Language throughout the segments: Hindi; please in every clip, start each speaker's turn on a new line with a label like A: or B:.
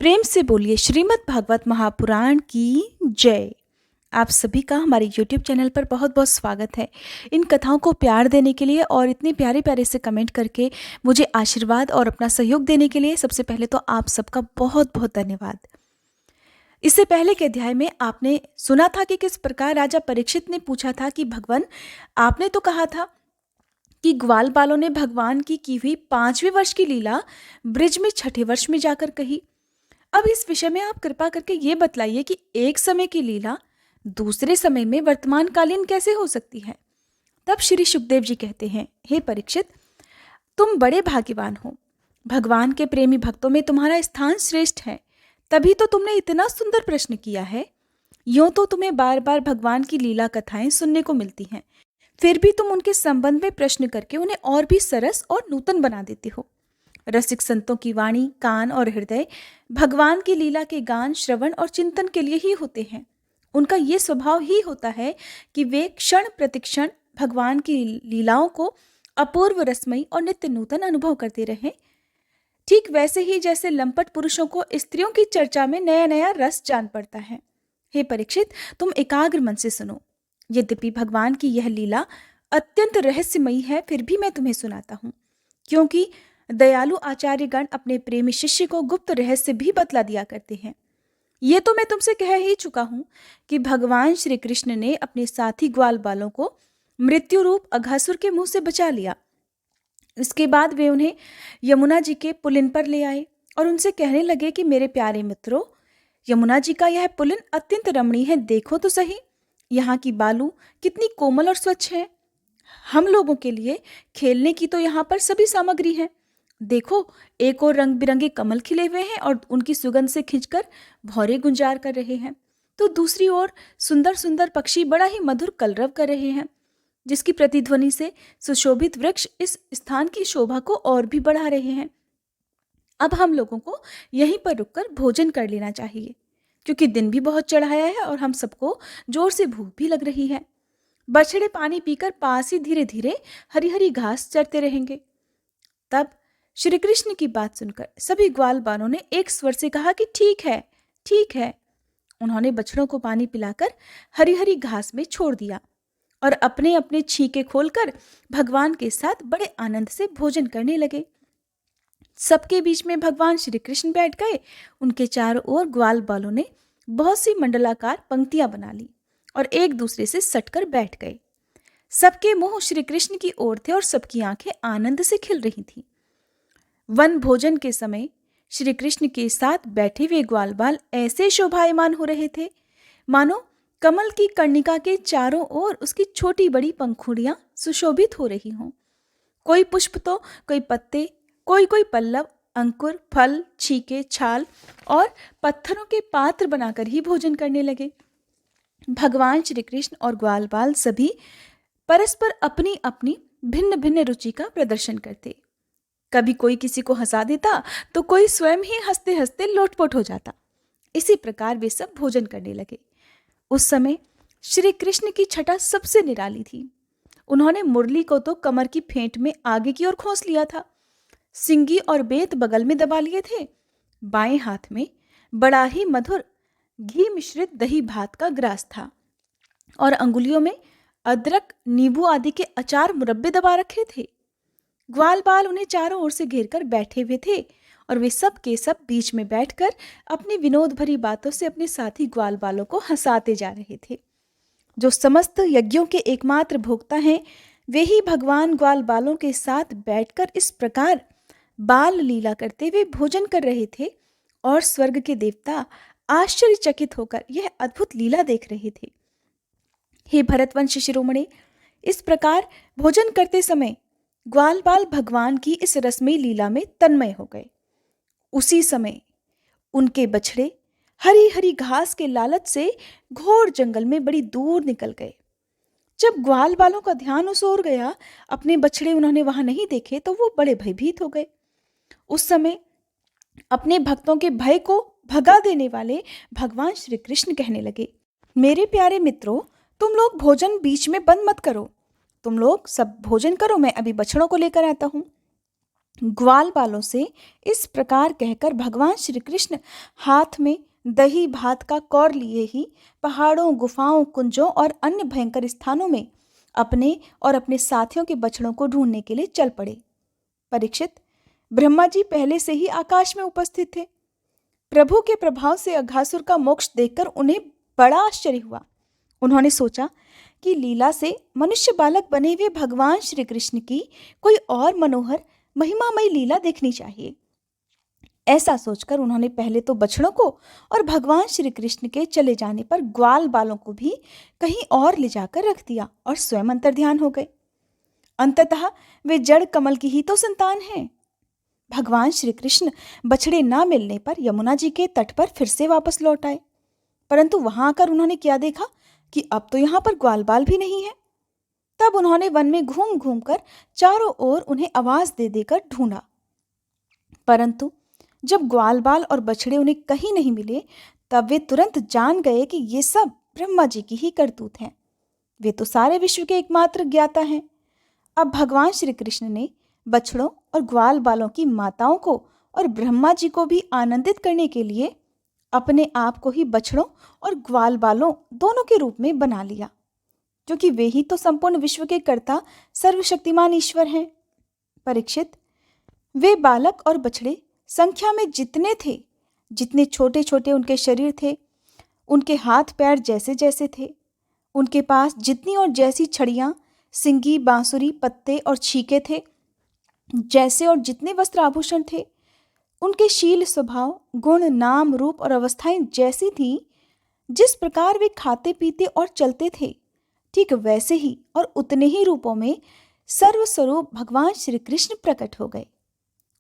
A: प्रेम से बोलिए श्रीमद् भागवत महापुराण की जय। आप सभी का हमारे YouTube चैनल पर बहुत बहुत स्वागत है। इन कथाओं को प्यार देने के लिए और इतने प्यारे प्यारे से कमेंट करके मुझे आशीर्वाद और अपना सहयोग देने के लिए सबसे पहले तो आप सबका बहुत बहुत धन्यवाद। इससे पहले के अध्याय में आपने सुना था कि किस प्रकार राजा परीक्षित ने पूछा था कि भगवान, आपने तो कहा था कि ग्वाल बालों ने भगवान की हुई 5वें वर्ष की लीला ब्रिज में 6ठे वर्ष में जाकर कही। अब इस विषय में आप कृपा करके ये बतलाइए कि एक समय की लीला दूसरे समय में वर्तमान कालीन कैसे हो सकती है। तब श्री सुखदेव जी कहते हैं, हे परीक्षित, तुम बड़े भाग्यवान हो। भगवान के प्रेमी भक्तों में तुम्हारा स्थान श्रेष्ठ है, तभी तो तुमने इतना सुंदर प्रश्न किया है। यूं तो तुम्हें बार बार भगवान की लीला कथाएं सुनने को मिलती हैं, फिर भी तुम उनके संबंध में प्रश्न करके उन्हें और भी सरस और नूतन बना देते हो। रसिक संतों की वाणी, कान और हृदय भगवान की लीला के गान, श्रवण और चिंतन के लिए ही होते हैं। उनका ये स्वभाव ही होता है कि वे क्षण प्रतिक्षण भगवान की लीलाओं को अपूर्व रसमयी और नित्य नूतन अनुभव करते रहें। ठीक वैसे ही जैसे लंपट पुरुषों को स्त्रियों की चर्चा में नया नया रस जान पड़ता है। हे परीक्षित, तुम एकाग्र मन से सुनो। यद्यपि भगवान की यह लीला अत्यंत रहस्यमयी है, फिर भी मैं तुम्हें सुनाता हूँ, क्योंकि दयालु आचार्यगण अपने प्रेमी शिष्य को गुप्त रहस्य भी बतला दिया करते हैं। ये तो मैं तुमसे कह ही चुका हूं कि भगवान श्री कृष्ण ने अपने साथी ग्वाल बालों को मृत्यु रूप अघासुर के मुंह से बचा लिया। इसके बाद वे उन्हें यमुना जी के पुलिन पर ले आए और उनसे कहने लगे कि मेरे प्यारे मित्रों, यमुना जी का यह पुलिन अत्यंत रमणीय है, देखो तो सही। यहाँ की बालू कितनी कोमल और स्वच्छ है। हम लोगों के लिए खेलने की तो यहाँ पर सभी सामग्री है। देखो, एक और रंग बिरंगे कमल खिले हुए हैं और उनकी सुगंध से खिंचकर भौरे गुंजार कर रहे हैं, तो दूसरी ओर सुंदर सुंदर पक्षी बड़ा ही मधुर कलरव कर रहे हैं, जिसकी प्रतिध्वनि से सुशोभित वृक्ष इस स्थान की शोभा को और भी बढ़ा रहे हैं। अब हम लोगों को यहीं पर रुककर भोजन कर लेना चाहिए, क्योंकि दिन भी बहुत चढ़ाया है और हम सबको जोर से भूख भी लग रही है। बछड़े पानी पीकर पास ही धीरे धीरे हरी हरी घास चरते रहेंगे। तब श्री कृष्ण की बात सुनकर सभी ग्वाल बालों ने एक स्वर से कहा कि ठीक है, ठीक है। उन्होंने बछड़ों को पानी पिलाकर हरी हरी घास में छोड़ दिया और अपने अपने छींके खोलकर भगवान के साथ बड़े आनंद से भोजन करने लगे। सबके बीच में भगवान श्री कृष्ण बैठ गए। उनके चारों ओर ग्वाल बालों ने बहुत सी मंडलाकार पंक्तियां बना ली और एक दूसरे से सटकर बैठ गए। सबके मुंह श्री कृष्ण की ओर थे और सबकी आंखें आनंद से खिल रही थीं। वन भोजन के समय श्री कृष्ण के साथ बैठे हुए ग्वाल बाल ऐसे शोभायमान हो रहे थे मानो कमल की कर्णिका के चारों ओर उसकी छोटी बड़ी पंखुड़ियां सुशोभित हो रही हों। कोई पुष्प तो कोई पत्ते, कोई कोई पल्लव, अंकुर, फल, छीके, छाल और पत्थरों के पात्र बनाकर ही भोजन करने लगे। भगवान श्री कृष्ण और ग्वाल बाल सभी परस्पर अपनी अपनी भिन्न भिन्न रुचि का प्रदर्शन करते। कभी कोई किसी को हंसा देता तो कोई स्वयं ही हंसते हंसते लोटपोट हो जाता। इसी प्रकार वे सब भोजन करने लगे। उस समय श्री कृष्ण की छटा सबसे निराली थी। उन्होंने मुरली को तो कमर की फेंट में आगे की ओर खोस लिया था, सिंगी और बेत बगल में दबा लिए थे। बाएं हाथ में बड़ा ही मधुर घी मिश्रित दही भात का ग्रास था और अंगुलियों में अदरक, नींबू आदि के अचार मुरब्बे दबा रखे थे। ग्वाल बाल उन्हें चारों ओर से घेर कर बैठे हुए थे और वे सब के सब बीच में बैठकर अपनी विनोद भरी बातों से अपने साथी ग्वाल बालों को हंसाते जा रहे थे। जो समस्त यज्ञों के एकमात्र भोक्ता हैं, वे ही भगवान ग्वाल बालों के साथ बैठकर इस प्रकार बाल लीला करते हुए भोजन कर रहे थे और स्वर्ग के देवता आश्चर्यचकित होकर यह अद्भुत लीला देख रहे थे। हे भरतवंश शिरोमणि, इस प्रकार भोजन करते समय ग्वाल बाल भगवान की इस रसमयी लीला में तन्मय हो गए। उसी समय उनके बछड़े हरी हरी घास के लालच से घोर जंगल में बड़ी दूर निकल गए। जब ग्वाल बालों का ध्यान उस ओर गया, अपने बछड़े उन्होंने वहां नहीं देखे तो वो बड़े भयभीत हो गए। उस समय अपने भक्तों के भय को भगा देने वाले भगवान श्री कृष्ण कहने लगे, मेरे प्यारे मित्रों, तुम लोग भोजन बीच में बंद मत करो। तुम लोग सब भोजन करो, मैं अभी बछड़ों को लेकर आता हूं। ग्वाल बालों से इस प्रकार कहकर भगवान श्री कृष्ण हाथ में दही भात का कौर लिए ही पहाड़ों, गुफाओं, कुंजों और अन्य भयंकर स्थानों में अपने और अपने साथियों के बछड़ों को ढूंढने के लिए चल पड़े। परीक्षित, ब्रह्मा जी पहले से ही आकाश में उपस्थित थे। प्रभु के प्रभाव से अघासुर का मोक्ष देखकर उन्हें बड़ा आश्चर्य हुआ। उन्होंने सोचा कि लीला से मनुष्य बालक बने हुए भगवान श्री कृष्ण की कोई और मनोहर महिमामयी लीला देखनी चाहिए। ऐसा सोचकर उन्होंने पहले तो बछड़ों को और भगवान श्री कृष्ण के चले जाने पर ग्वाल बालों को भी कहीं और ले जाकर रख दिया और स्वयं अंतर्ध्यान हो गए। अंततः वे जड़ कमल की ही तो संतान हैं। भगवान श्री कृष्ण बछड़े ना मिलने पर यमुना जी के तट पर फिर से वापस लौट आए, परंतु वहां आकर उन्होंने क्या देखा कि अब तो यहाँ पर ग्वाल बाल भी नहीं है। तब उन्होंने वन में घूम घूम कर चारों ओर उन्हें आवाज दे देकर ढूंढा, परंतु जब ग्वाल बाल और बछड़े उन्हें कहीं नहीं मिले, तब वे तुरंत जान गए कि ये सब ब्रह्मा जी की ही करतूत हैं। वे तो सारे विश्व के एकमात्र ज्ञाता हैं। अब भगवान श्री कृष्ण ने बछड़ों और ग्वाल बालों की माताओं को और ब्रह्मा जी को भी आनंदित करने के लिए अपने आप को ही बछड़ों और ग्वाल बालों दोनों के रूप में बना लिया, क्योंकि वे ही तो संपूर्ण विश्व के कर्ता सर्वशक्तिमान ईश्वर हैं। परीक्षित, वे बालक और बछड़े संख्या में जितने थे, जितने छोटे छोटे उनके शरीर थे, उनके हाथ पैर जैसे जैसे थे, उनके पास जितनी और जैसी छड़ियां, सिंगी, बांसुरी, पत्ते और छीके थे, जैसे और जितने वस्त्र आभूषण थे, उनके शील, स्वभाव, गुण, नाम, रूप और अवस्थाएं जैसी थीं, जिस प्रकार वे खाते पीते और चलते थे, ठीक वैसे ही और उतने ही रूपों में सर्वस्वरूप भगवान श्री कृष्ण प्रकट हो गए।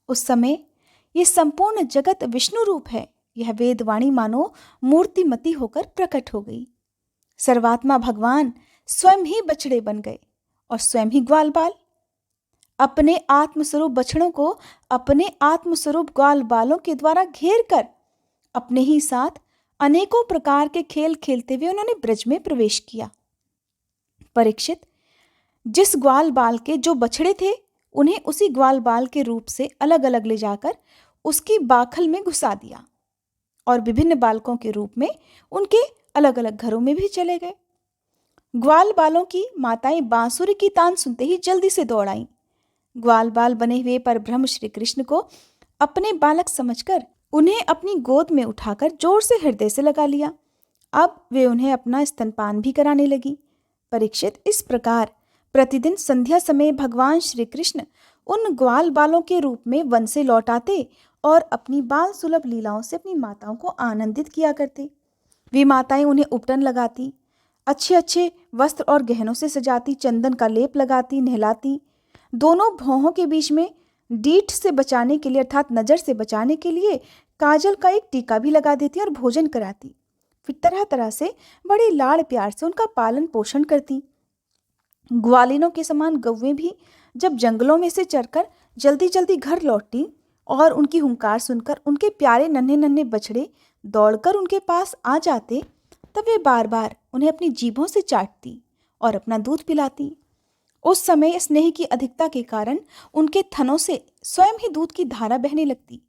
A: उस समय ये संपूर्ण जगत विष्णु रूप है, यह वेदवाणी मानो मूर्तिमती होकर प्रकट हो गई। सर्वात्मा भगवान स्वयं ही बछड़े बन गए और स्वयं ही ग्वाल बाल। अपने आत्मस्वरूप बछड़ों को अपने आत्मस्वरूप ग्वाल बालों के द्वारा घेर कर अपने ही साथ अनेकों प्रकार के खेल खेलते हुए उन्होंने ब्रज में प्रवेश किया। परीक्षित, जिस ग्वाल बाल के जो बछड़े थे, उन्हें उसी ग्वाल बाल के रूप से अलग अलग ले जाकर उसकी बाखल में घुसा दिया और विभिन्न बालकों के रूप में उनके अलग अलग घरों में भी चले गए। ग्वाल बालों की माताएं बांसुरी की तान सुनते ही जल्दी से दौड़ आईं। ग्वाल बाल बने हुए परब्रह्म श्री कृष्ण को अपने बालक समझकर उन्हें अपनी गोद में उठाकर जोर से हृदय से लगा लिया। अब वे उन्हें अपना स्तनपान भी कराने लगी। परीक्षित, इस प्रकार प्रतिदिन संध्या समय भगवान श्री कृष्ण उन ग्वाल बालों के रूप में वन से लौट आते और अपनी बाल सुलभ लीलाओं से अपनी माताओं को आनंदित किया करते। वे माताएं उन्हें उपटन लगाती, अच्छे अच्छे वस्त्र और गहनों से सजाती, चंदन का लेप लगाती, नहलाती, दोनों भौहों के बीच में डीठ से बचाने के लिए अर्थात नजर से बचाने के लिए काजल का एक टीका भी लगा देती और भोजन कराती। फिर तरह तरह से बड़े लाड़ प्यार से उनका पालन पोषण करती। ग्वालिनों के समान गौवें भी जब जंगलों में से चरकर जल्दी जल्दी घर लौटती और उनकी हुंकार सुनकर उनके प्यारे नन्हे नन्हे बछड़े दौड़कर उनके पास आ जाते, तब वे बार बार उन्हें अपनी जीभों से चाटती और अपना दूध पिलाती। उस समय स्नेह की अधिकता के कारण उनके थनों से स्वयं ही दूध की धारा बहने लगती।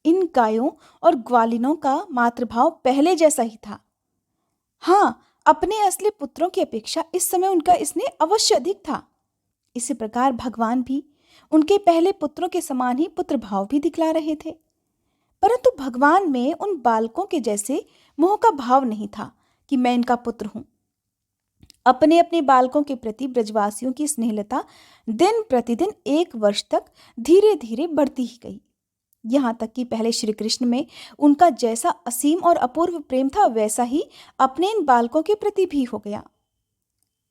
A: इन गायों और ग्वालिनों का मातृभाव पहले जैसा ही था। हाँ, अपने असली पुत्रों की अपेक्षा इस समय उनका स्नेह अवश्य अधिक था। इसी प्रकार भगवान भी उनके पहले पुत्रों के समान ही पुत्र भाव भी दिखला रहे थे, परंतु भगवान में उन बालकों के जैसे मोह का भाव नहीं था कि मैं इनका पुत्र हूं। अपने अपने बालकों के प्रति ब्रजवासियों की स्नेहलता दिन प्रतिदिन 1 वर्ष तक धीरे धीरे बढ़ती ही गई, यहाँ तक कि पहले श्री कृष्ण में उनका जैसा असीम और अपूर्व प्रेम था, वैसा ही अपने इन बालकों के प्रति भी हो गया।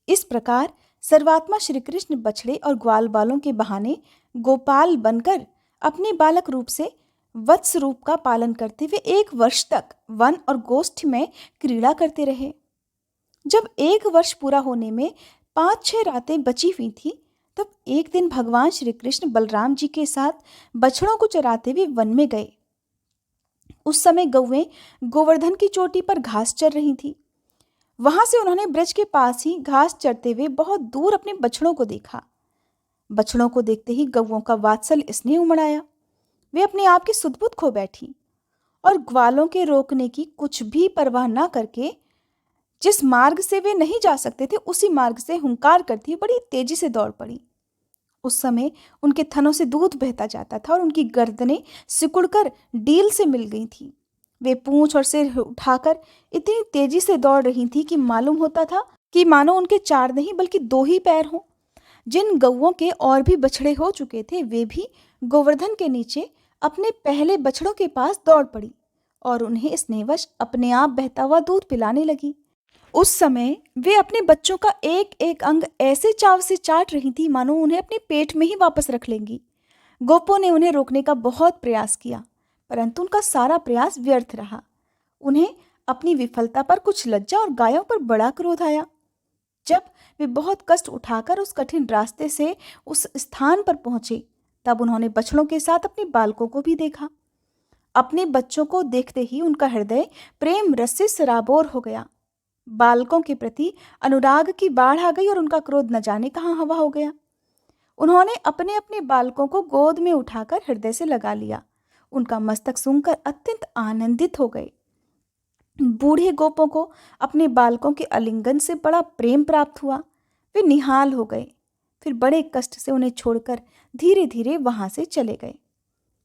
A: इस प्रकार सर्वात्मा श्री कृष्ण बछड़े और ग्वाल बालों के बहाने गोपाल बनकर अपने बालक रूप से वत्स रूप का पालन करते हुए 1 वर्ष तक वन और गोष्ठ में क्रीड़ा करते रहे। जब 1 वर्ष पूरा होने में 5-6 रातें बची हुई थी, तब एक दिन भगवान श्री कृष्ण बलराम जी के साथ बछड़ों को चराते हुए वन में गए। उस समय गौवें गोवर्धन की चोटी पर घास चर रही थी। वहां से उन्होंने ब्रज के पास ही घास चरते हुए बहुत दूर अपने बछड़ों को देखा। बछड़ों को देखते ही गौओं का वात्सल्य स्नेह उमड़ आया। वे अपने आप की सुध-बुध खो बैठी और ग्वालों के रोकने की कुछ भी परवाह न करके जिस मार्ग से वे नहीं जा सकते थे उसी मार्ग से हुंकार करती बड़ी तेजी से दौड़ पड़ी। उस समय उनके थनों से दूध बहता जाता था और उनकी गर्दनें सिकुड़कर डील से मिल गई थी। वे पूंछ और सिर उठाकर इतनी तेजी से दौड़ रही थी कि मालूम होता था कि मानो उनके 4 नहीं बल्कि 2 ही पैर हों। जिन गौओं के और भी बछड़े हो चुके थे वे भी गोवर्धन के नीचे अपने पहले बछड़ों के पास दौड़ पड़ी और उन्हें स्नेहवश अपने आप बहता हुआ दूध पिलाने लगी। उस समय वे अपने बच्चों का एक एक अंग ऐसे चाव से चाट रही थी मानो उन्हें अपने पेट में ही वापस रख लेंगी। गोपों ने उन्हें रोकने का बहुत प्रयास किया, परंतु उनका सारा प्रयास व्यर्थ रहा। उन्हें अपनी विफलता पर कुछ लज्जा और गायों पर बड़ा क्रोध आया। जब वे बहुत कष्ट उठाकर उस कठिन रास्ते से उस स्थान पर पहुंचे, तब उन्होंने बछड़ों के साथ अपने बालकों को भी देखा। अपने बच्चों को देखते ही उनका हृदय प्रेम रस से सराबोर हो गया। बालकों के प्रति अनुराग की बाढ़ आ गई और उनका क्रोध न जाने कहाँ हवा हो गया। उन्होंने अपने अपने बालकों को गोद में उठाकर हृदय से लगा लिया। उनका मस्तक सूंघकर अत्यंत आनंदित हो गए। बूढ़े गोपों को अपने बालकों के आलिंगन से बड़ा प्रेम प्राप्त हुआ। वे निहाल हो गए, फिर बड़े कष्ट से उन्हें छोड़कर धीरे धीरे वहां से चले गए।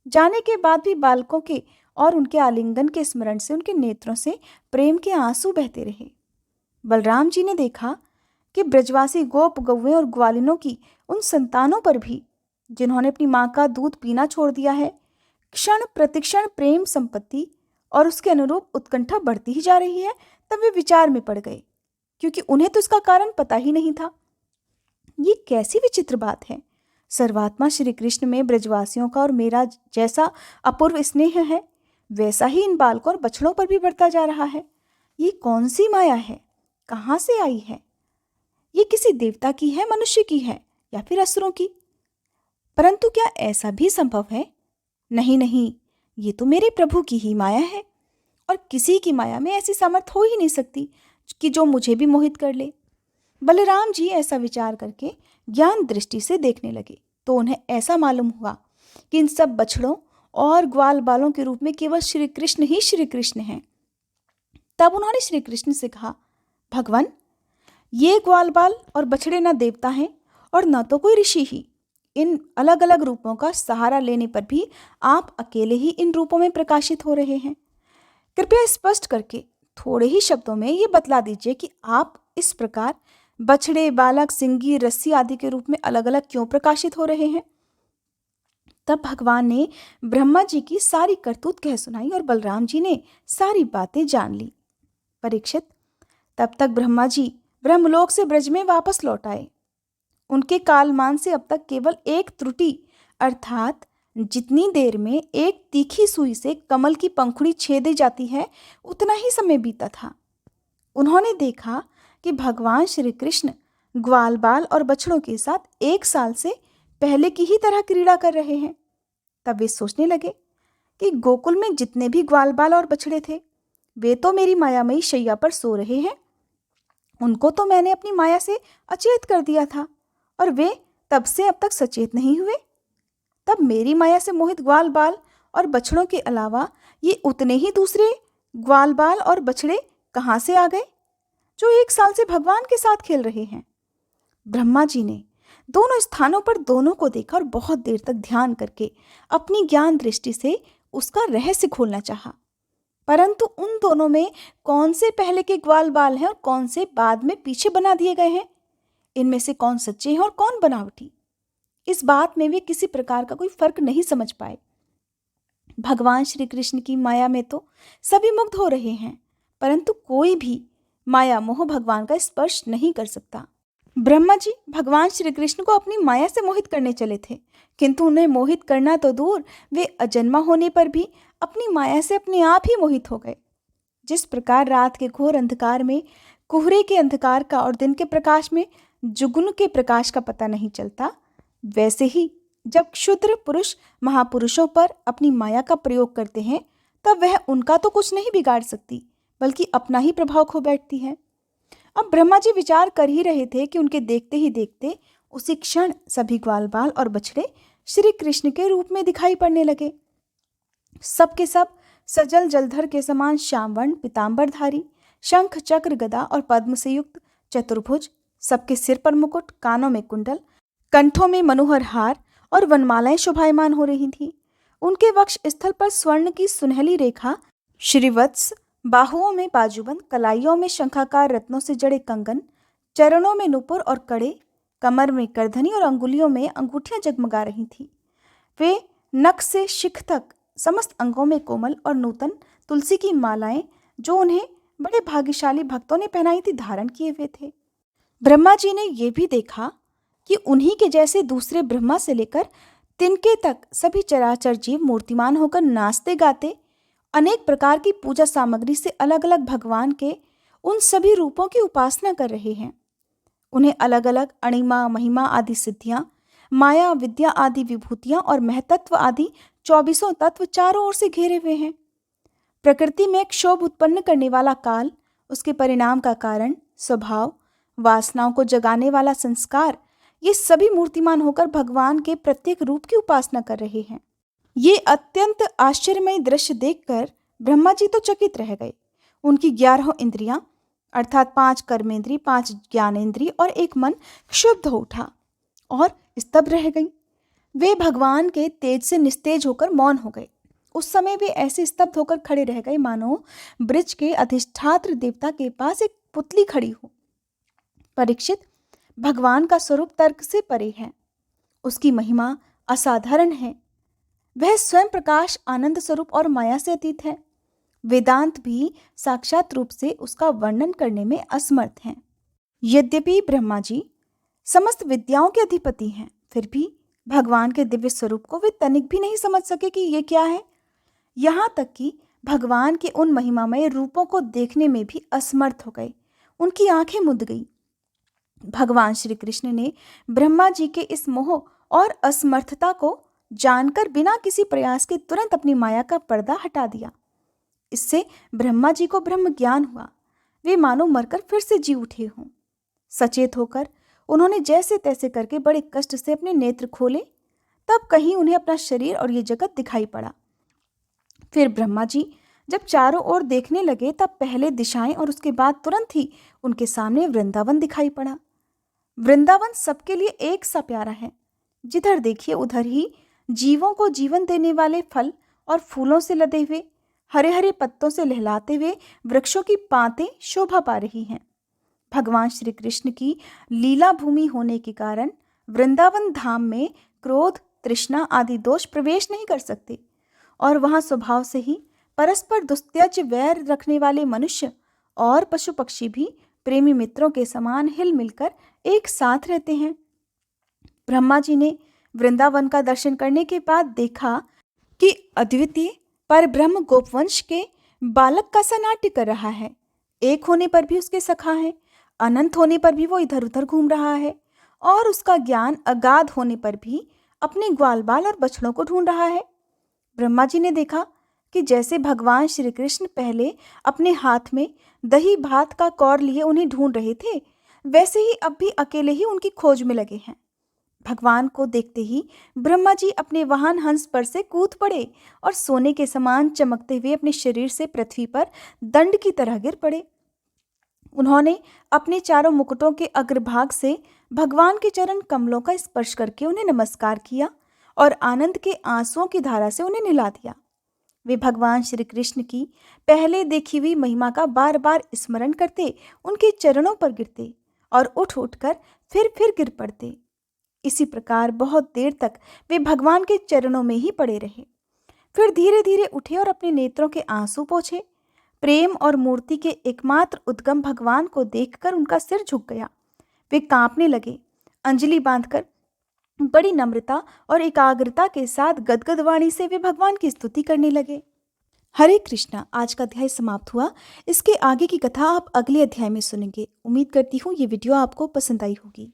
A: जाने के बाद भी बालकों के और उनके आलिंगन के स्मरण से उनके नेत्रों से प्रेम के आंसू बहते रहे। बलराम जी ने देखा कि ब्रजवासी गोप गौएं और ग्वालिनों की उन संतानों पर भी जिन्होंने अपनी माँ का दूध पीना छोड़ दिया है, क्षण प्रतिक्षण प्रेम संपत्ति और उसके अनुरूप उत्कंठा बढ़ती ही जा रही है। तब वे विचार में पड़ गए, क्योंकि उन्हें तो इसका कारण पता ही नहीं था। ये कैसी विचित्र बात है। सर्वात्मा श्री कृष्ण में ब्रजवासियों का और मेरा जैसा अपूर्व स्नेह है, वैसा ही इन बालकों और बछड़ों पर भी बढ़ता जा रहा है। ये कौन सी माया है, कहाँ से आई है? ये किसी देवता की है, मनुष्य की है, या फिर असुरों की? परंतु क्या ऐसा भी संभव है? नहीं नहीं, ये तो मेरे प्रभु की ही माया है, और किसी की माया में ऐसी सामर्थ हो ही नहीं सकती कि जो मुझे भी मोहित कर ले। बलराम जी ऐसा विचार करके ज्ञान दृष्टि से देखने लगे तो उन्हें ऐसा मालूम हुआ कि इन सब बछड़ों और ग्वाल बालों के रूप में केवल श्री कृष्ण ही श्री कृष्ण हैं। तब उन्होंने श्री कृष्ण से कहा, भगवान, ये ग्वाल बाल और बछड़े न देवता हैं और न तो कोई ऋषि ही। इन अलग अलग रूपों का सहारा लेने पर भी आप अकेले ही इन रूपों में प्रकाशित हो रहे हैं। कृपया स्पष्ट करके थोड़े ही शब्दों में ये बतला दीजिए कि आप इस प्रकार बछड़े, बालक, सिंगी, रस्सी आदि के रूप में अलग अलग क्यों प्रकाशित हो रहे हैं। तब भगवान ने ब्रह्मा जी की सारी करतूत कह सुनाई और बलराम जी ने सारी बातें जान ली। परीक्षित, तब तक ब्रह्मा जी ब्रह्मलोक से ब्रज में वापस लौट आए। उनके कालमान से अब तक केवल एक त्रुटि, अर्थात जितनी देर में एक तीखी सुई से कमल की पंखुड़ी छेदी जाती है उतना ही समय बीता था। उन्होंने देखा कि भगवान श्री कृष्ण ग्वाल बाल और बछड़ों के साथ 1 साल से पहले की ही तरह क्रीड़ा कर रहे हैं। तब वे सोचने लगे कि गोकुल में जितने भी ग्वाल बाल और बछड़े थे वे तो मेरी मायामयी शैया पर सो रहे हैं। उनको तो मैंने अपनी माया से अचेत कर दिया था और वे तब से अब तक सचेत नहीं हुए। तब मेरी माया से मोहित ग्वाल बाल और बछड़ों के अलावा ये उतने ही दूसरे ग्वाल बाल और बछड़े कहाँ से आ गए जो 1 साल से भगवान के साथ खेल रहे हैं। ब्रह्मा जी ने दोनों स्थानों पर दोनों को देखा और बहुत देर तक ध्यान करके अपनी ज्ञान दृष्टि से उसका रहस्य खोलना चाहा, परंतु उन दोनों में कौन से पहले के ग्वाल बाल हैं और कौन से बाद में पीछे बना दिए गए हैं, इनमें से कौन सच्चे हैं और कौन बनावटी, इस बात में वे किसी प्रकार का कोई फर्क नहीं समझ पाए। भगवान श्री कृष्ण की माया में तो सभी मुग्ध हो रहे हैं, परंतु कोई भी माया मोह भगवान का स्पर्श नहीं कर सकता। ब्रह्मा जी भगवान श्री कृष्ण को अपनी माया से मोहित करने चले थे, किंतु उन्हें मोहित करना तो दूर, वे अजन्मा होने पर भी अपनी माया से अपने आप ही मोहित हो गए। जिस प्रकार रात के घोर अंधकार में कोहरे के अंधकार का और दिन के प्रकाश में जुगनू के प्रकाश का पता नहीं चलता, वैसे ही जब क्षुद्र पुरुष महापुरुषों पर अपनी माया का प्रयोग करते हैं तब वह उनका तो कुछ नहीं बिगाड़ सकती, बल्कि अपना ही प्रभाव खो बैठती है। अब ब्रह्मा जी विचार कर ही रहे थे कि उनके देखते ही देखते उसी क्षण सभी ग्वाल बाल और बछड़े श्री कृष्ण के रूप में दिखाई पड़ने लगे। सबके सब सजल जलधर के समान श्यामवर्ण पीतांबरधारी, शंख चक्र गदा और पद्म से युक्त चतुर्भुज, सबके सिर पर मुकुट, कानों में कुंडल, कंठों में मनोहर हार और वनमालाएं शोभायमान हो रही थीं। उनके वक्ष स्थल पर स्वर्ण की सुनहली रेखा, श्रीवत्स, बाहुओं में बाजूबंद, कलाइयों में शंखाकार रत्नों से जड़े कंगन, चरणों में नुपुर और कड़े, कमर में करधनी और अंगुलियों में अंगूठियां जगमगा रही थीं। वे नख से शिख तक समस्त अंगों में कोमल और नूतन तुलसी की मालाएं, जो उन्हें बड़े भाग्यशाली भक्तों ने पहनाई थी, धारण किए हुए थे। ब्रह्मा जी ने यह भी देखा कि उन्हीं के जैसे दूसरे ब्रह्मा से लेकर तिनके तक सभी चराचर जीव मूर्तिमान होकर नाचते गाते अनेक प्रकार की पूजा सामग्री से अलग अलग भगवान के उन सभी रूपों की उपासना कर रहे हैं। उन्हें अलग अलग अणिमा, महिमा आदि सिद्धियां, माया, विद्या आदि विभूतियां और महतत्व आदि 24 तत्व चारों ओर से घेरे हुए हैं। प्रकृति में क्षोभ उत्पन्न करने वाला काल, उसके परिणाम का कारण, स्वभाव, वासनाओं को जगाने वाला संस्कार, ये सभी मूर्तिमान होकर भगवान के प्रत्येक रूप की उपासना कर रहे हैं। ये अत्यंत आश्चर्यमय दृश्य देखकर ब्रह्मा जी तो चकित रह गए। उनकी 11 इंद्रियां अर्थात 5 कर्मेंद्री, 5 ज्ञानेंद्री और 1 मन क्षुब्ध हो उठा और स्तब्ध रह गई। वे भगवान के तेज से निस्तेज होकर मौन हो गए। उस समय वे ऐसे स्तब्ध होकर खड़े रह गए मानो ब्रज के अधिष्ठात्र देवता के पास एक पुतली खड़ी हो। परीक्षित, भगवान का स्वरूप तर्क से परे है। उसकी महिमा असाधारण है। वह स्वयं प्रकाश, आनंद स्वरूप और माया से अतीत है। वेदांत भी साक्षात रूप से उसका वर्णन करने में असमर्थ हैं। यद्यपि ब्रह्मा जी समस्त विद्याओं के अधिपति हैं, फिर भी भगवान के दिव्य स्वरूप को वे तनिक भी नहीं समझ सके कि ये क्या है। यहाँ तक कि भगवान के उन महिमामय रूपों को देखने में भी असमर्थ हो गए। उनकी आंखें मुंद गई। भगवान श्री कृष्ण ने ब्रह्मा जी के इस मोह और असमर्थता को जानकर बिना किसी प्रयास के तुरंत अपनी माया का पर्दा हटा दिया। इससे ब्रह्मा जी को ब्रह्म ज्ञान हुआ। वे मानो मरकर फिर से जी उठे हों। सचेत होकर उन्होंने जैसे तैसे करके बड़े कष्ट से अपने नेत्र खोले। तब कहीं उन्हें अपना शरीर और ये जगत दिखाई पड़ा। फिर ब्रह्मा जी जब चारों ओर देखने लगे, तब पहले दिशाएं और उसके बाद तुरंत ही उनके सामने वृंदावन दिखाई पड़ा। वृंदावन सबके लिए एक सा प्यारा है। जिधर देखिए उधर ही जीवों को जीवन देने वाले फल और फूलों से लदे हुए, हरे हरे पत्तों से लहलाते हुए वृक्षों की पातें शोभा पा रही हैं। भगवान श्री कृष्ण की लीला भूमि होने के कारण वृंदावन धाम में क्रोध, तृष्णा आदि दोष प्रवेश नहीं कर सकते और वहां स्वभाव से ही परस्पर दुस्त्यज वैर रखने वाले मनुष्य और पशु पक्षी भी प्रेमी मित्रों के समान हिल मिलकर एक साथ रहते हैं। ब्रह्मा जी ने वृंदावन का दर्शन करने के बाद देखा कि अद्वितीय पर ब्रह्म गोपवंश के बालक का सा नाट्य कर रहा है। एक होने पर भी उसके सखा है, अनंत होने पर भी वो इधर उधर घूम रहा है और उसका ज्ञान अगाध होने पर भी अपने ग्वाल बाल और बछड़ों को ढूंढ रहा है। ब्रह्मा जी ने देखा कि जैसे भगवान श्री कृष्ण पहले अपने हाथ में दही भात का कौर लिए उन्हें ढूंढ रहे थे, वैसे ही अब भी अकेले ही उनकी खोज में लगे हैं। भगवान को देखते ही ब्रह्मा जी अपने वाहन हंस पर से कूद पड़े और सोने के समान चमकते हुए अपने शरीर से पृथ्वी पर दंड की तरह गिर पड़े। उन्होंने अपने चारों मुकुटों के अग्रभाग से भगवान के चरण कमलों का स्पर्श करके उन्हें नमस्कार किया और आनंद के आंसुओं की धारा से उन्हें नहला दिया। वे भगवान श्री कृष्ण की पहले देखी हुई महिमा का बार बार स्मरण करते, उनके चरणों पर गिरते और उठ उठकर फिर गिर पड़ते। इसी प्रकार बहुत देर तक वे भगवान के चरणों में ही पड़े रहे। फिर धीरे धीरे उठे और अपने नेत्रों के आंसू पोंछे। प्रेम और मूर्ति के एकमात्र उद्गम भगवान को देखकर उनका सिर झुक गया। वे कांपने लगे। अंजलि बांधकर बड़ी नम्रता और एकाग्रता के साथ गदगद वाणी से वे भगवान की स्तुति करने लगे। हरे कृष्णा। आज का अध्याय समाप्त हुआ। इसके आगे की कथा आप अगले अध्याय में सुनेंगे। उम्मीद करती हूँ ये वीडियो आपको पसंद आई होगी।